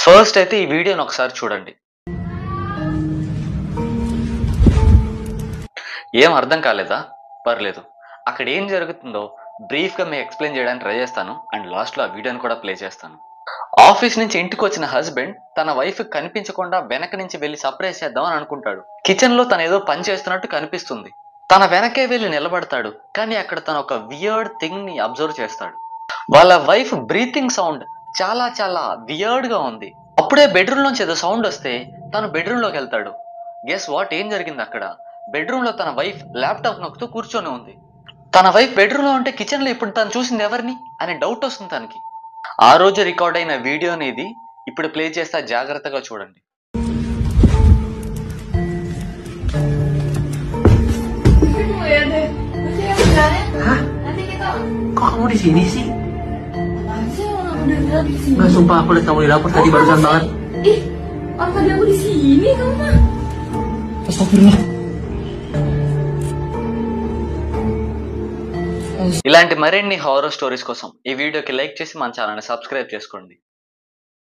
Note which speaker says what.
Speaker 1: First అయితే ఈ వీడియోని ఒకసారి చూడండి. ఏం అర్థం కాలేదా? పర్లేదు, అక్కడ ఏం జరుగుతుందో బ్రీఫ్గా మీకు ఎక్స్ప్లెయిన్ చేయడానికి ట్రై చేస్తాను అండ్ లాస్ట్లో ఆ వీడియోని కూడా ప్లే చేస్తాను. ఆఫీస్ నుంచి ఇంటికి వచ్చిన హస్బెండ్ తన వైఫ్ కనిపించకుండా వెనక నుంచి వెళ్ళి సర్ప్రైజ్ చేద్దామని అనుకుంటాడు. కిచెన్ లో తను ఏదో పని చేస్తున్నట్టు కనిపిస్తుంది. తన వెనకే వెళ్ళి నిలబడతాడు, కానీ అక్కడ తను ఒక వియర్డ్ థింగ్ ని అబ్జర్వ్ చేస్తాడు. వాళ్ళ వైఫ్ బ్రీతింగ్ సౌండ్ చాలా చాలా వియర్డ్ గా ఉంది. అప్పుడే బెడ్రూమ్ నుంచి ఏదో సౌండ్ వస్తే తను బెడ్రూమ్ లోకి వెళ్తాడు. గెస్ వాట్, ఏం జరిగింది అక్కడ? బెడ్రూమ్ లో తన వైఫ్ ల్యాప్టాప్ నొక్కుతూ కూర్చొని ఉంది. తన వైఫ్ బెడ్రూమ్ లో ఉంటే కిచెన్ లో ఇప్పుడు తను చూసింది ఎవరిని అనే డౌట్ వస్తుంది తనకి. ఆ రోజు రికార్డ్ అయిన వీడియోని ఇది ఇప్పుడు ప్లే చేస్తా, జాగ్రత్తగా చూడండి.
Speaker 2: Kok kamu di sini sih? Nggak, sumpah aku lihat kamu di dapur tadi barusan banget.
Speaker 3: Ih, orang tadi aku di sini kamu mah.
Speaker 2: Astagfirullah.
Speaker 1: ఇలాంటి మరిన్ని హారర్ స్టోరీస్ కోసం ఈ వీడియోకి లైక్ చేసి మన ఛానల్ని సబ్స్క్రైబ్ చేసుకోండి.